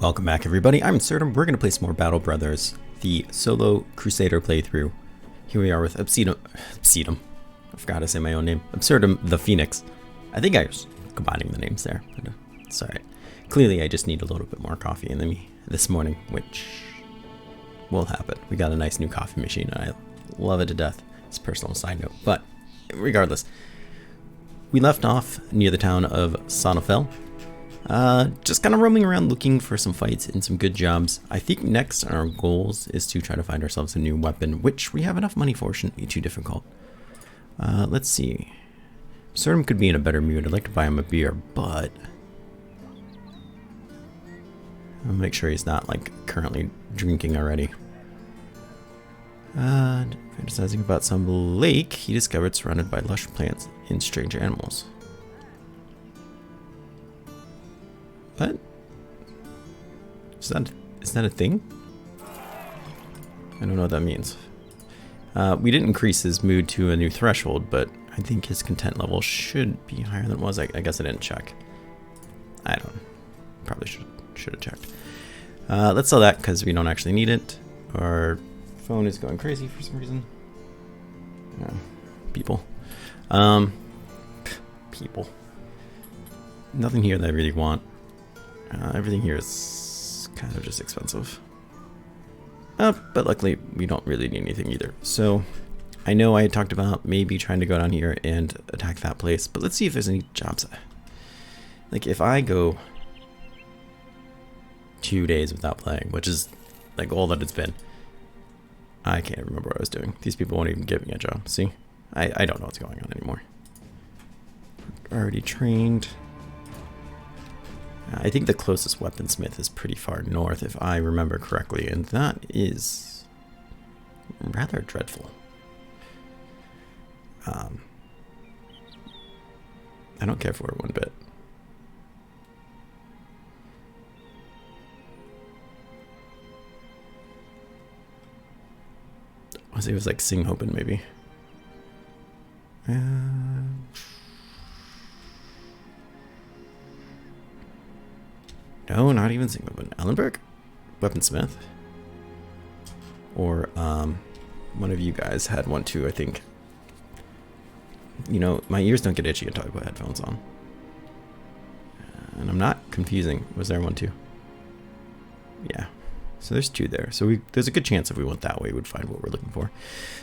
Welcome back, everybody. I'm Absurdum. We're going to play some more Battle Brothers, the solo Crusader playthrough. Here we are with Absurdum. I forgot to say my own name. Absurdum the Phoenix. I think I was combining the names there, but it's alright. Clearly, I just need a little bit more coffee in me this morning, which will happen. We got a nice new coffee machine, and I love it to death. It's a personal side note, but regardless, we left off near the town of Sonnefell. Just kind of roaming around looking for some fights and some good jobs. I think next on our goals is to try to find ourselves a new weapon, which we have enough money for, shouldn't be too difficult. Let's see. Absurdum could be in a better mood. I'd like to buy him a beer, but I'll make sure he's not like currently drinking already. Fantasizing about some lake he discovered surrounded by lush plants and strange animals. What? Is that a thing? I don't know what that means. We didn't increase his mood to a new threshold, but I think his content level should be higher than it was. I guess I didn't check. I don't. Probably should have checked. Let's sell that because we don't actually need it. Our phone is going crazy for some reason. People. People. Nothing here that I really want. Everything here is kind of just expensive. But luckily, we don't really need anything either. So, I know I had talked about maybe trying to go down here and attack that place, but let's see if there's any jobs. Like, if I go 2 days without playing, which is like all that it's been, I can't remember what I was doing. These people won't even give me a job. See? I don't know what's going on anymore. Already trained. I think the closest weaponsmith is pretty far north, if I remember correctly, and that is rather dreadful. I don't care for it one bit. I think it was like Singhopen, maybe. No, not even Singhopen. Ellenberg? Weaponsmith? Or, one of you guys had one too, I think. You know, my ears don't get itchy until I put headphones on. And I'm not confusing. Was there one too? Yeah. So there's two there. So there's a good chance if we went that way, we'd find what we're looking for.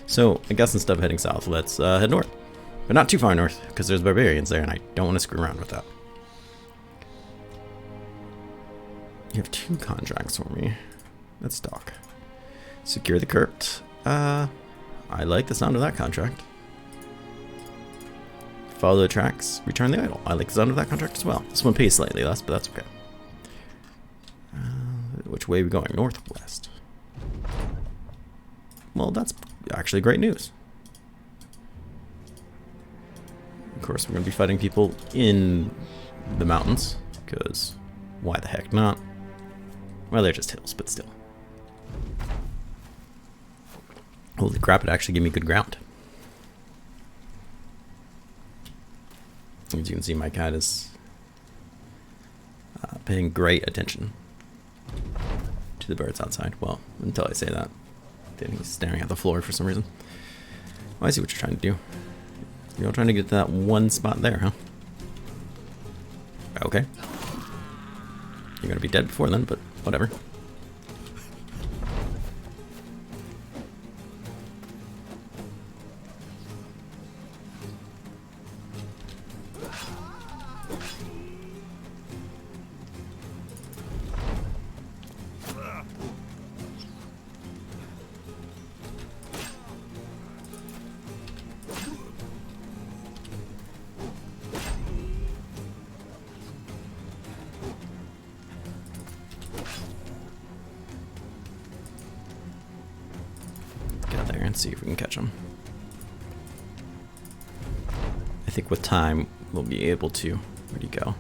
So I guess instead of heading south, let's head north. But not too far north, because there's barbarians there, and I don't want to screw around with that. You have 2 contracts for me. Let's talk. Secure the crypt. I like the sound of that contract. Follow the tracks. Return the idol. I like the sound of that contract as well. This one pays slightly less, but that's okay. Which way are we going? Northwest. Well, that's actually great news. Of course, we're going to be fighting people in the mountains, because why the heck not? Well, they're just hills, but still. Holy crap, it actually gave me good ground. As you can see, my cat is paying great attention to the birds outside. Well, until I say that. Then he's staring at the floor for some reason. Oh, I see what you're trying to do. You're all trying to get to that one spot there, huh? Okay. You're gonna be dead before then, but whatever. And see if we can catch them. I think with time we'll be able to. Where'd he go?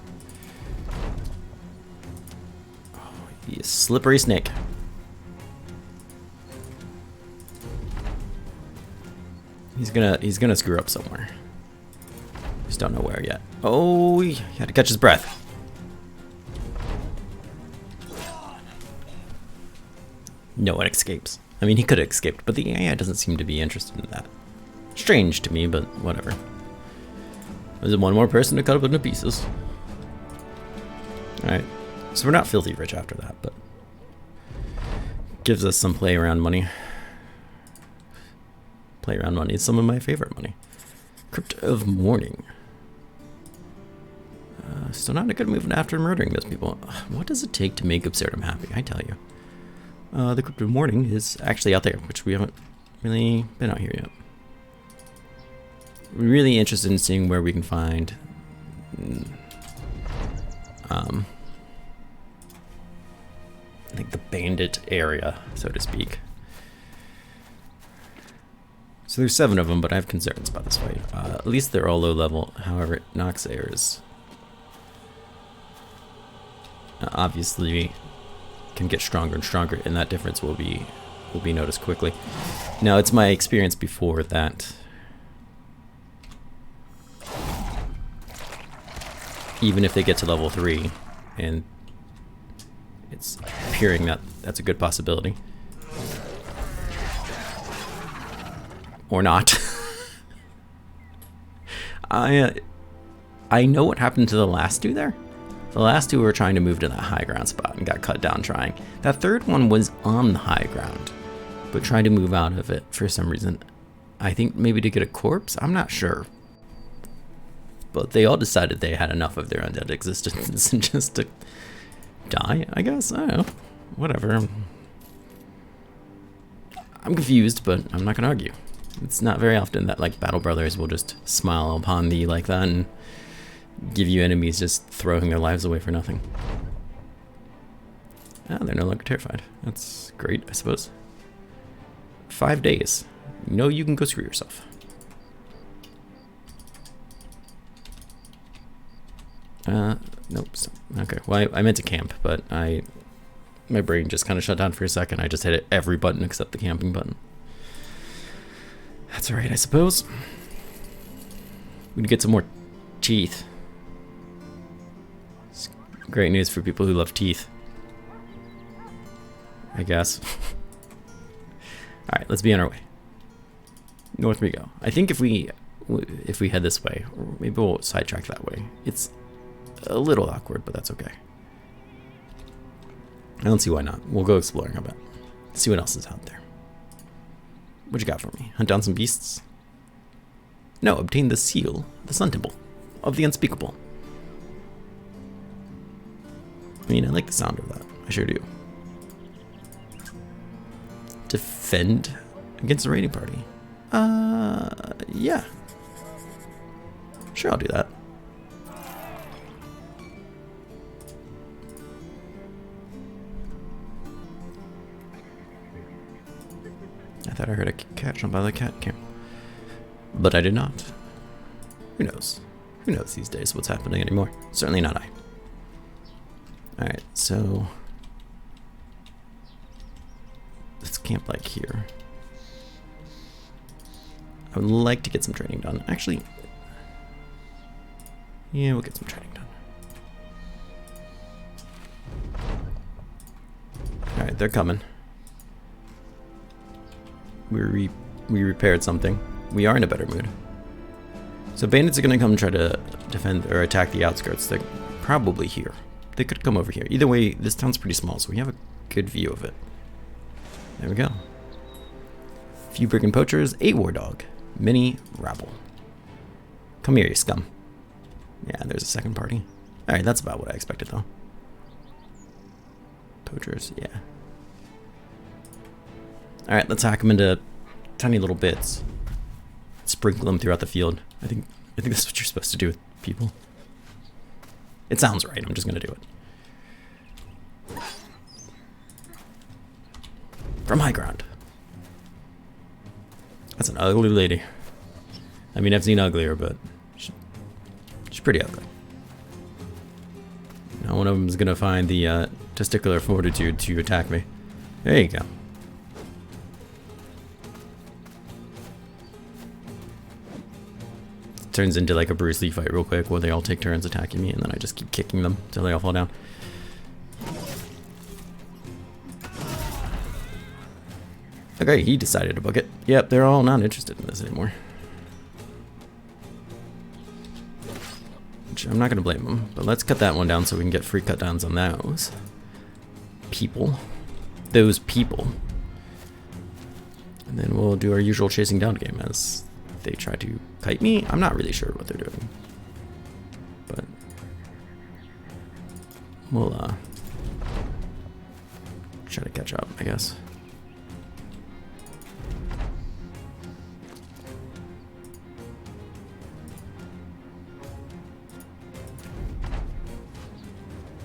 Oh, you slippery snake. He's gonna screw up somewhere. Just don't know where yet. Oh, he had to catch his breath. no one escapes. I mean, he could have escaped, but the AI doesn't seem to be interested in that. Strange to me, but whatever. There's one more person to cut up into pieces. Alright, so we're not filthy rich after that, but gives us some play around money. Play around money is some of my favorite money. Crypt of Mourning. Still not a good move after murdering those people. What does it take to make Absurdum happy? I tell you. The Crypt of Mourning is actually out there, which we haven't really been out here yet. We're really interested in seeing where we can find like the bandit area, so to speak. So there's 7 of them, but I have concerns about this fight. At least they're all low level. However, Noxairs obviously can get stronger and stronger, and that difference will be noticed quickly. Now, it's my experience before that even if they get to level 3, and it's appearing that that's a good possibility. Or not. I know what happened to the last 2 there. The last 2 were trying to move to that high ground spot and got cut down trying. That 3rd one was on the high ground, but tried to move out of it for some reason. I think maybe to get a corpse? I'm not sure. But they all decided they had enough of their undead existence and just to die, I guess? I don't know. Whatever. I'm confused, but I'm not gonna argue. It's not very often that like battle brothers will just smile upon thee like that and give you enemies just throwing their lives away for nothing. Ah, they're no longer terrified. That's great, I suppose. 5 days. You know you can go screw yourself. Nope. Okay. Well, I meant to camp, but my brain just kind of shut down for a second. I just hit every button except the camping button. That's alright, I suppose. We can get some more teeth. It's great news for people who love teeth, I guess. Alright, let's be on our way. North we go. I think if we head this way, or maybe we'll sidetrack that way. It's a little awkward, but that's okay. I don't see why not. We'll go exploring a bit. See what else is out there. What you got for me? Hunt down some beasts? No, obtain the seal, the Sun Temple, of the Unspeakable. I mean, I like the sound of that. I sure do. Defend against the raiding party. Yeah. Sure, I'll do that. I thought I heard a cat jump out of the cat camp. But I did not. Who knows? Who knows these days what's happening anymore? Certainly not I. Alright, so let's camp like here. I would like to get some training done. Actually, yeah, we'll get some training done. Alright, they're coming. We repaired something. We are in a better mood. So bandits are going to come try to defend or attack the outskirts. They're probably here. They could come over here. Either way, this town's pretty small, so we have a good view of it. There we go. Few brigand poachers, a war dog, many rabble. Come here, you scum. Yeah, there's a second party. Alright, that's about what I expected, though. Poachers, yeah. Alright, let's hack them into tiny little bits. Sprinkle them throughout the field. I think that's what you're supposed to do with people. It sounds right, I'm just gonna do it. From high ground. That's an ugly lady. I mean, I've seen uglier, but she's pretty ugly. Now one of them is gonna find the testicular fortitude to attack me. There you go. Turns into like a Bruce Lee fight real quick where they all take turns attacking me and then I just keep kicking them until they all fall down. Okay, he decided to book it. Yep, they're all not interested in this anymore. Which I'm not going to blame them, but let's cut that one down so we can get free cut downs on those people. Those people. And then we'll do our usual chasing down game as they try to kite me. I'm not really sure what they're doing. But we'll try to catch up, I guess.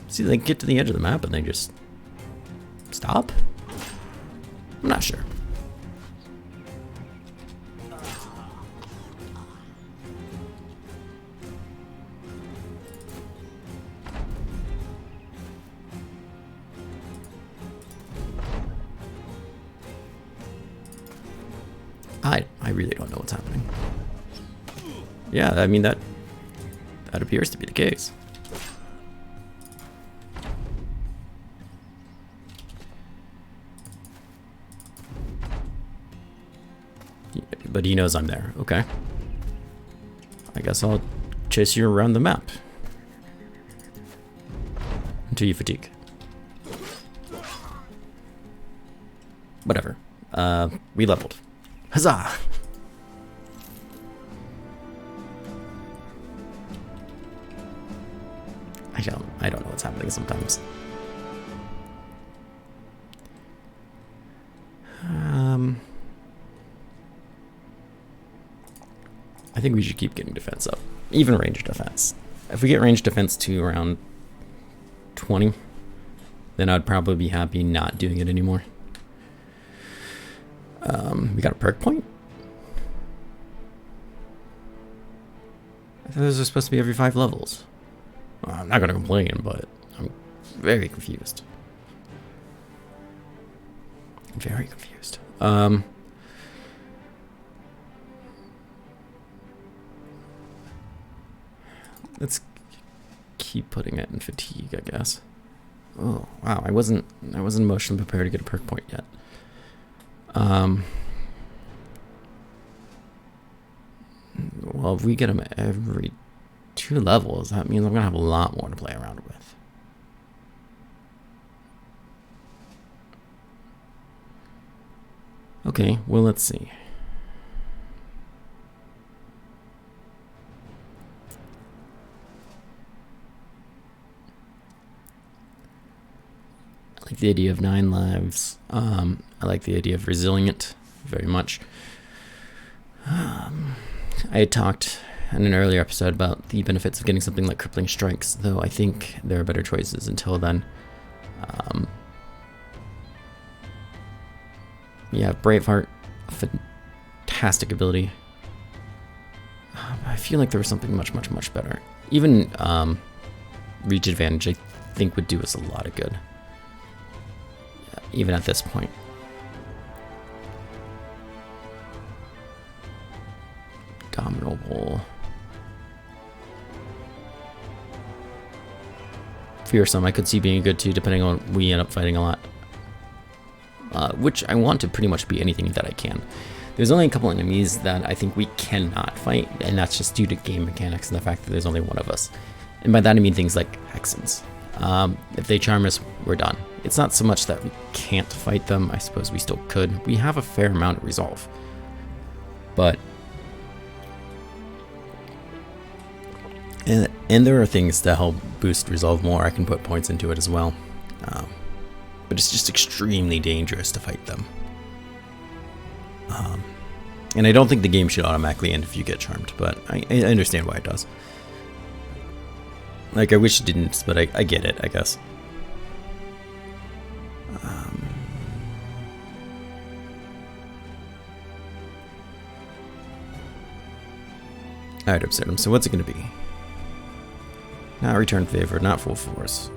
See, they get to the edge of the map and they just stop? I'm not sure. I really don't know what's happening. Yeah, I mean that appears to be the case. But he knows I'm there. Okay. I guess I'll chase you around the map until you fatigue. Whatever. We leveled. Huzzah! I don't know what's happening sometimes. I think we should keep getting defense up. Even ranged defense. If we get ranged defense to around 20, then I'd probably be happy not doing it anymore. We got a perk point? I thought those are supposed to be every 5 levels. Well, I'm not going to complain, but I'm very confused. Very confused. Let's keep putting it in fatigue, I guess. Oh, wow, I wasn't emotionally prepared to get a perk point yet. Well, if we get them every 2 levels, that means I'm gonna have a lot more to play around with. Okay, well, let's see. I like the idea of 9 lives. I like the idea of resilient very much. I had talked in an earlier episode about the benefits of getting something like crippling strikes, though I think there are better choices until then. Yeah, Braveheart, a fantastic ability. I feel like there was something much, much, much better. Even reach advantage, I think, would do us a lot of good. Even at this point. Dominable. Fearsome, I could see being good too, depending on we end up fighting a lot. Which I want to pretty much be anything that I can. There's only a couple enemies that I think we cannot fight, and that's just due to game mechanics and the fact that there's only one of us. And by that I mean things like Hexens. If they charm us, we're done. It's not so much that we can't fight them, I suppose we still could. We have a fair amount of resolve. But and there are things that help boost resolve more. I can put points into it as well. But it's just extremely dangerous to fight them. And I don't think the game should automatically end if you get charmed, but I understand why it does. Like, I wish it didn't, but I get it, I guess. Alright, Absurdum, so what's it going to be? Not return favor, not full force.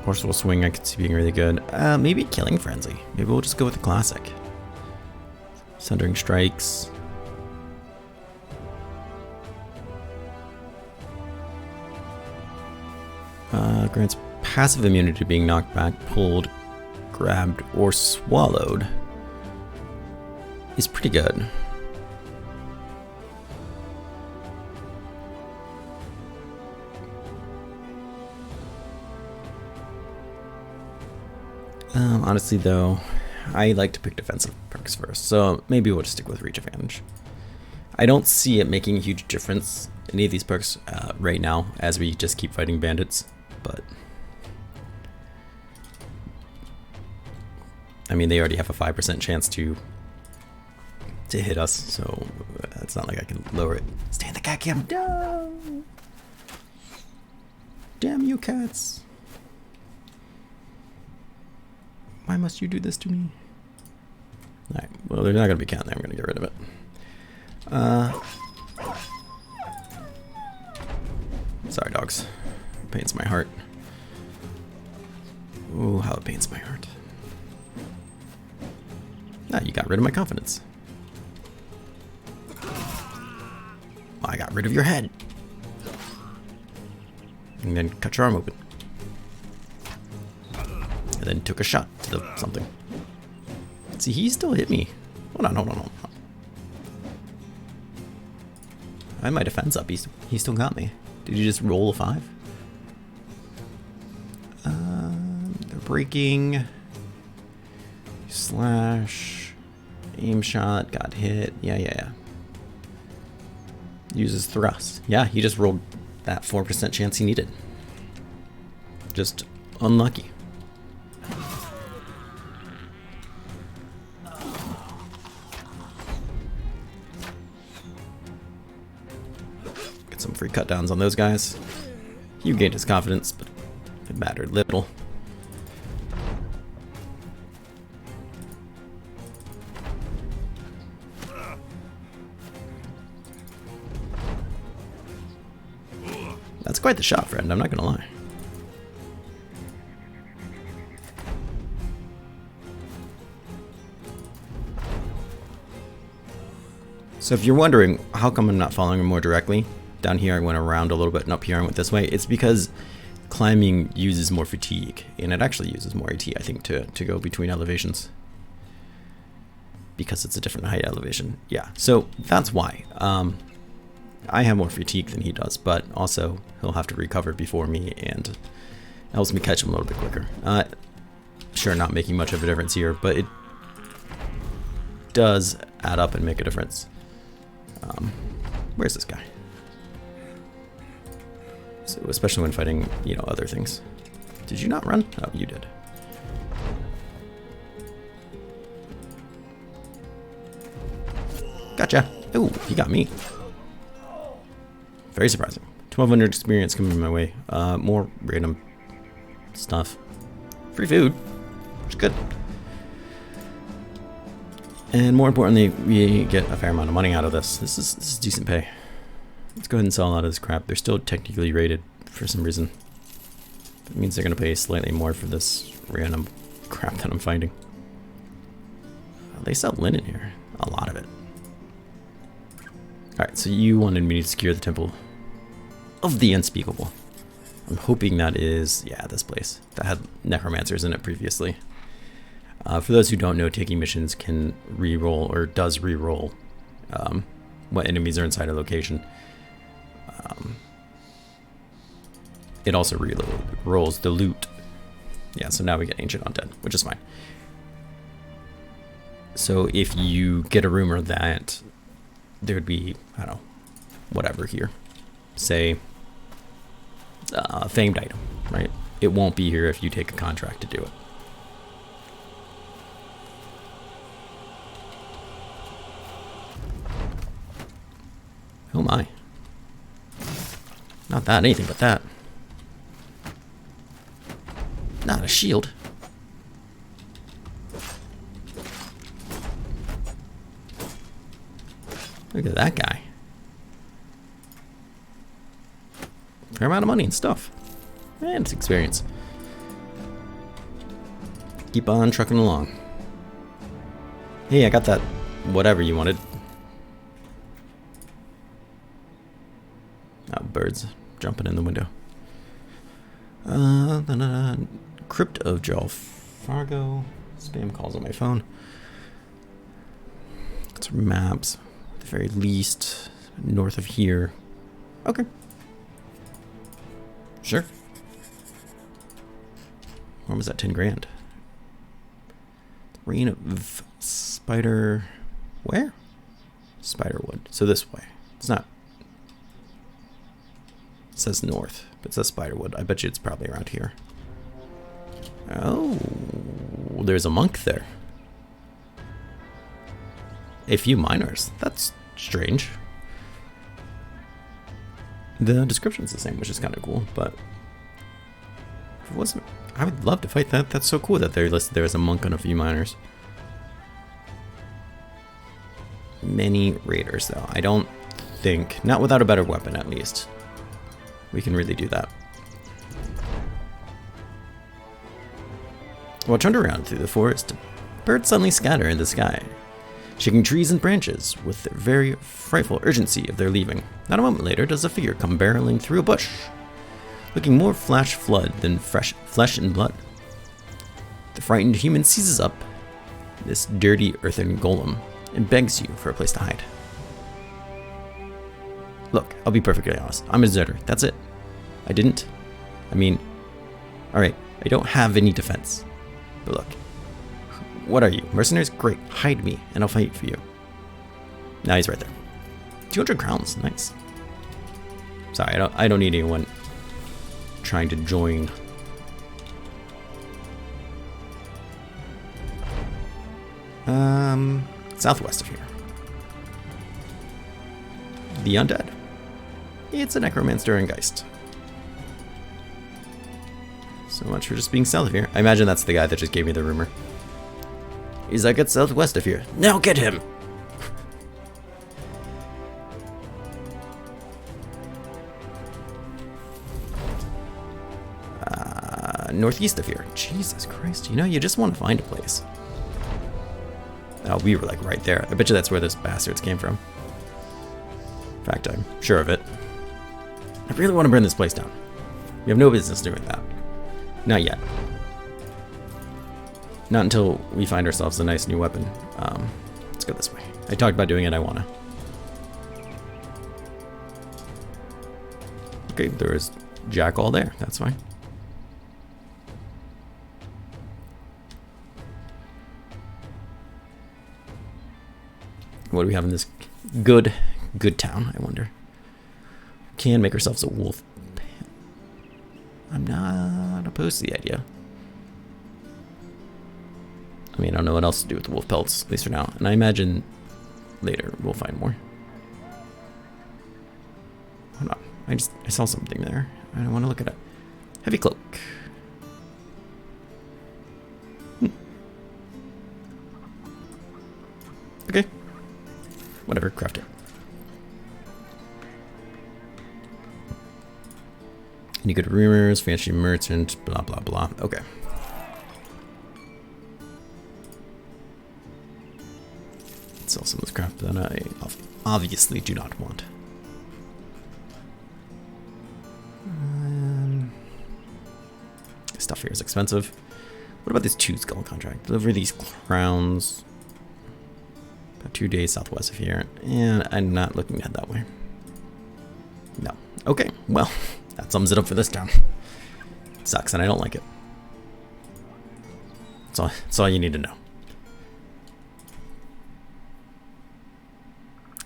Forceful swing I could see being really good. Maybe killing frenzy. Maybe we'll just go with the classic. Sundering strikes. Grants passive immunity to being knocked back, pulled, grabbed, or swallowed. Is pretty good. Honestly though, I like to pick defensive perks first, so maybe we'll just stick with reach advantage. I don't see it making a huge difference, any of these perks, right now, as we just keep fighting bandits, but... I mean, they already have a 5% chance to hit us, so it's not like I can lower it. Stay in the cat cam! No! Damn you cats! Why must you do this to me? Alright, well, they're not going to be counting there. I'm going to get rid of it. Sorry, dogs. It pains my heart. Ooh, how it pains my heart. Ah, you got rid of my confidence. I got rid of your head. And then cut your arm open. And then took a shot to the something. See, he still hit me. Hold on, hold on, hold on. I had my defense up. He still got me. Did you just roll a 5? They're breaking. Slash. Aim shot. Got hit. Yeah. Uses thrust. Yeah, he just rolled that 4% chance he needed. Just unlucky. Some free cut downs on those guys. You gained his confidence, but it mattered little. That's quite the shot, friend, I'm not gonna lie. So if you're wondering how come I'm not following him more directly, down here I went around a little bit and up here I went this way. It's because climbing uses more fatigue, and it actually uses more AT, I think, to go between elevations. Because it's a different height elevation. Yeah, so that's why. I have more fatigue than he does, but also he'll have to recover before me, and it helps me catch him a little bit quicker. Sure, not making much of a difference here, but it does add up and make a difference. Where's this guy? So, especially when fighting, you know, other things. Did you not run? Oh, you did. Gotcha. Oh, he got me. Very surprising. 1200 experience coming my way. More random stuff. Free food, which is good. And more importantly, we get a fair amount of money out of this. This is decent pay. Let's go ahead and sell a lot of this crap. They're still technically rated for some reason. That means they're going to pay slightly more for this random crap that I'm finding. They sell linen here. A lot of it. Alright, so you wanted me to secure the Temple of the Unspeakable. I'm hoping that is, yeah, this place. That had necromancers in it previously. For those who don't know, taking missions can re-roll, or does re-roll, what enemies are inside a location. It also rolls the loot. Yeah, so now we get Ancient Undead, which is fine. So if you get a rumor that there would be, I don't know, whatever here. Say, a famed item, right? It won't be here if you take a contract to do it. Oh my. Not that, anything but that. Not a shield. Look at that guy. Fair amount of money and stuff. And it's experience. Keep on trucking along. Hey, I got that whatever you wanted. Oh, birds jumping in the window. Crypt of Jal Fargo. Spam calls on my phone. It's maps. At the very least, north of here. Okay. Sure. When was that 10 grand? Reign of Spider... Where? Spiderwood. So this way. It's not... It says north, but it says Spiderwood. I bet you it's probably around here. Oh, there's a monk there. A few miners. That's strange. The description's the same, which is kind of cool, but if it wasn't, I would love to fight that. That's so cool that they're listed there as a monk and a few miners. Many raiders, though. I don't think, not without a better weapon at least, we can really do that. While turned around through the forest, birds suddenly scatter in the sky, shaking trees and branches with the very frightful urgency of their leaving. Not a moment later does a figure come barreling through a bush, looking more flash flood than fresh flesh and blood. The frightened human seizes up this dirty earthen golem and begs you for a place to hide. Look, I'll be perfectly honest. I'm a deserter. That's it. Alright, I don't have any defense. But look, what are you? Mercenaries? Great, hide me, and I'll fight for you. Now he's right there. 200 crowns, nice. Sorry, I don't need anyone trying to join. Southwest of here. The undead. It's a necromancer and geist. So much for just being south of here. I imagine that's the guy that just gave me the rumor. He's like, it's southwest of here. Now get him! Northeast of here. Jesus Christ. You know, you just want to find a place. Oh, we were like right there. I bet you that's where those bastards came from. In fact, I'm sure of it. I really want to burn this place down. We have no business doing that. Not yet. Not until we find ourselves a nice new weapon. Let's go this way. I talked about doing it, I wanna. Okay, there is Jack all there. That's fine. What do we have in this good town, I wonder? Can make ourselves a wolf. I'm not opposed to the idea. I mean, I don't know what else to do with the wolf pelts, at least for now. And I imagine later we'll find more. Hold on. I saw something there. I don't want to look at it. Heavy cloak. Okay. Whatever, craft it. Any good rumors, fancy merchant, blah, blah, blah. Okay. Sell some of this crap that I obviously do not want. Stuff here is expensive. What about this 2 skull contract? Deliver these crowns. About 2 days southwest of here. And I'm not looking to head that way. No. Okay, well, that sums it up for this town. It sucks and I don't like it. That's all you need to know.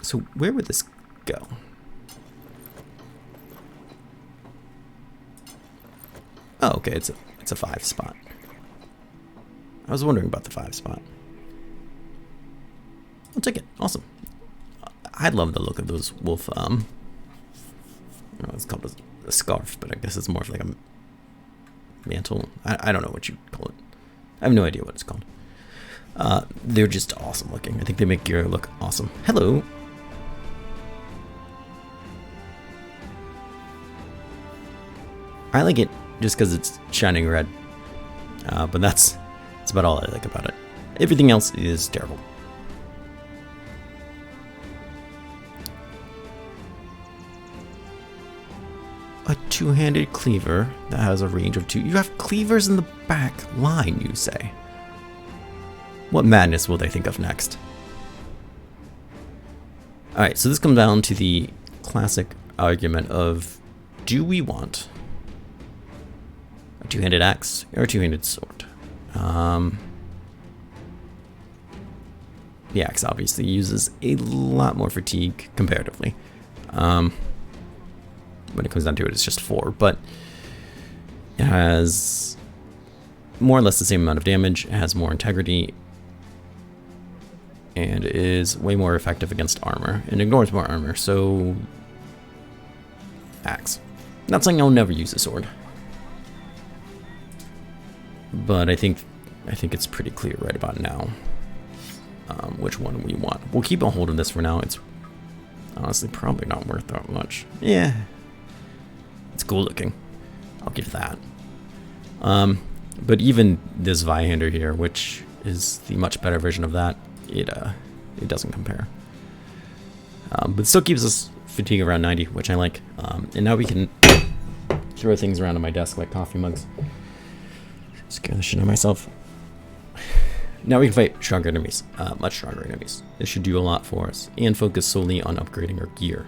So where would this go? Oh, okay, it's a 5 spot. I was wondering about the 5 spot. I'll take it. Awesome. I love the look of those wolf. I don't know, it's called a scarf, but I guess it's more of like a mantle. I don't know what you call it. I have no idea what it's called. They're just awesome looking. I think they make gear look awesome. Hello. I like it just because it's shining red. But that's about all I like about it. Everything else is terrible. a two-handed cleaver that has a range of 2. You have cleavers in the back line, you say. What madness will they think of next? Alright, so this comes down to the classic argument of, do we want a two-handed axe or a two-handed sword? The axe obviously uses a lot more fatigue comparatively. When it comes down to it, it's just 4, but it has more or less the same amount of damage, it has more integrity, and is way more effective against armor, and ignores more armor, so axe. Not saying I'll never use a sword, but I think it's pretty clear right about now which one we want. We'll keep a hold of this for now. It's honestly probably not worth that much. Yeah, it's cool looking, I'll give that. But even this Vihander here, which is the much better version of that, it doesn't compare. But it still keeps us fatigue around 90, which I like. And now we can throw things around on my desk like coffee mugs. Scare the shit out of myself. Now we can fight stronger enemies, much stronger enemies. This should do a lot for us, and focus solely on upgrading our gear.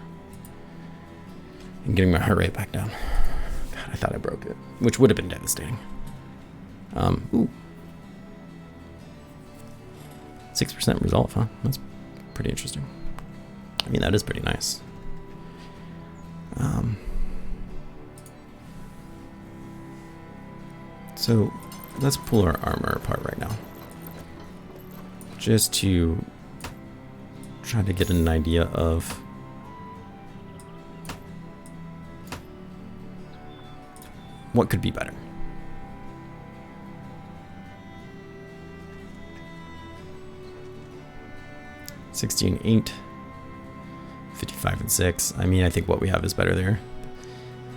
And getting my heart rate back down. God, I thought I broke it, which would have been devastating. Ooh. 6% resolve, huh? That's pretty interesting. I mean, that is pretty nice. So let's pull our armor apart right now, just to try to get an idea of what could be better. $16 and $8, $55 and $6. I mean, I think what we have is better there.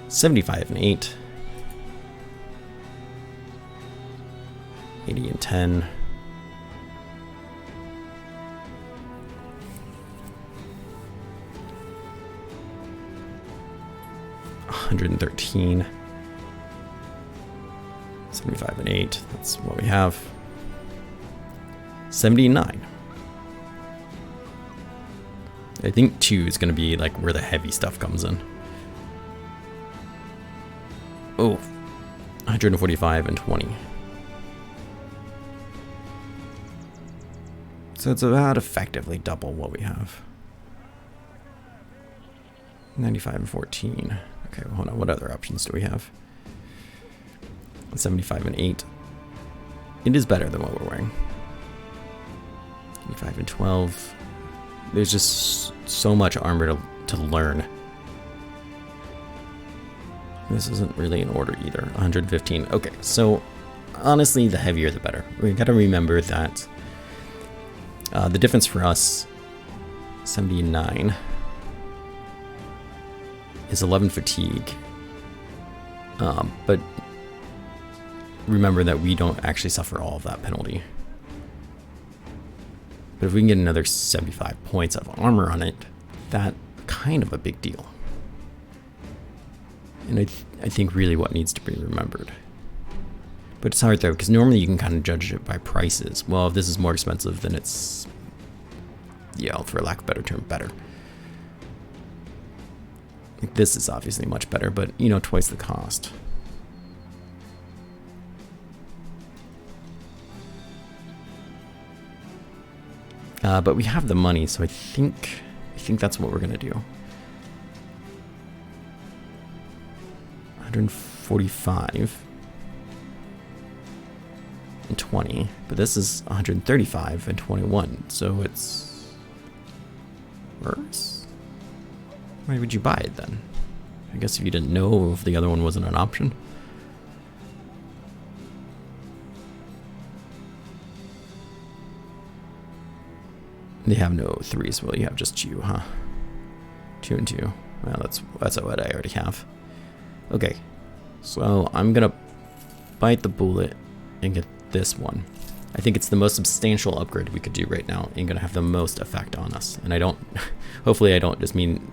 $75 and $8, $80 and $10. $113, 75 and 8. That's what we have. 79. I think 2 is going to be like where the heavy stuff comes in. Oh, 145 and 20. So it's about effectively double what we have. 95 and 14. Okay, well, hold on. What other options do we have? 75 and 8. It is better than what we're wearing. 85 and 12. There's just so much armor to learn. This isn't really in order either. 115. Okay, so honestly, the heavier the better. We gotta remember that the difference for us, 79, is 11 fatigue. But remember that we don't actually suffer all of that penalty. But if we can get another 75 points of armor on it, that's kind of a big deal. And I think really what needs to be remembered. But it's hard though, because normally you can kind of judge it by prices. Well, if this is more expensive, then it's, yeah, for lack of a better term, better. Like this is obviously much better, but you know, twice the cost. But we have the money, so I think that's what we're gonna do. 145 and 20, but this is 135 and 21, so it's worse. Why would you buy it then? I guess if you didn't know if the other one wasn't an option. They have no 3s, well, you have just 2, huh? 2 and 2. Well, that's what I already have. Okay, so I'm gonna bite the bullet and get this one. I think it's the most substantial upgrade we could do right now and gonna have the most effect on us. And I don't, hopefully I don't just mean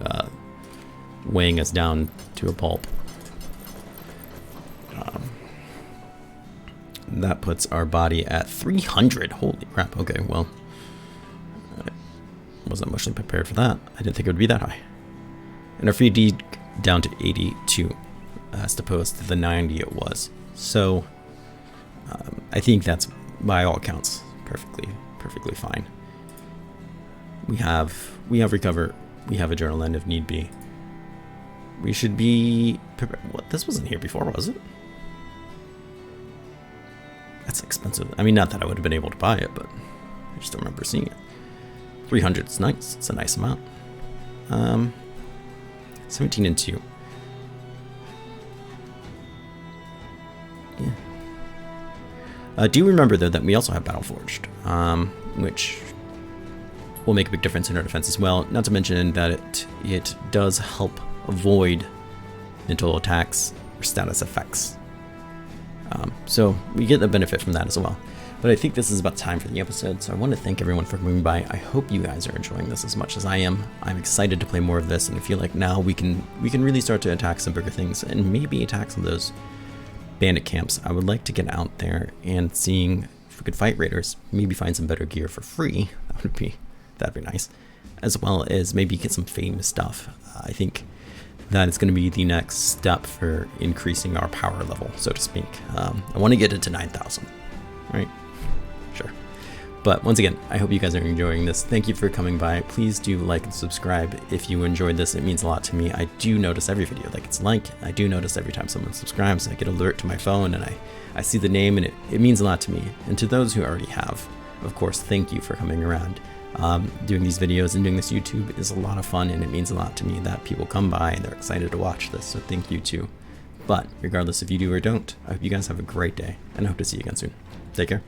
weighing us down to a pulp. that puts our body at 300. Holy crap. Okay, well, I wasn't emotionally prepared for that. I didn't think it would be that high. And our free D down to 82 as opposed to the 90 it was. So I think that's, by all accounts, perfectly fine. We have recover. We have a journal end if need be. We should be prepared. What? This wasn't here before, was it? That's expensive. I mean, not that I would have been able to buy it, but I just don't remember seeing it. 300 is nice. It's a nice amount. 17 and 2. Yeah. Do remember, though, that we also have Battle Forged, which will make a big difference in our defense as well. Not to mention that it does help avoid mental attacks or status effects. So we get the benefit from that as well. But I think this is about time for the episode, so I want to thank everyone for coming by. I hope you guys are enjoying this as much as I am. I'm excited to play more of this, and I feel like now we can really start to attack some bigger things and maybe attack some of those bandit camps. I would like to get out there and seeing if we could fight raiders, maybe find some better gear for free. That'd be nice, as well as maybe get some famous stuff. I think that is going to be the next step for increasing our power level, so to speak. I want to get it to 9,000, right? Sure. But once again, I hope you guys are enjoying this. Thank you for coming by. Please do like and subscribe if you enjoyed this. It means a lot to me. I do notice every video that gets liked. I do notice every time someone subscribes. I get an alert to my phone, and I see the name, and it means a lot to me. And to those who already have, of course, thank you for coming around. Doing these videos and doing this YouTube is a lot of fun, and it means a lot to me that people come by and they're excited to watch this, so thank you too. But regardless if you do or don't, I hope you guys have a great day, and I hope to see you again soon. Take care.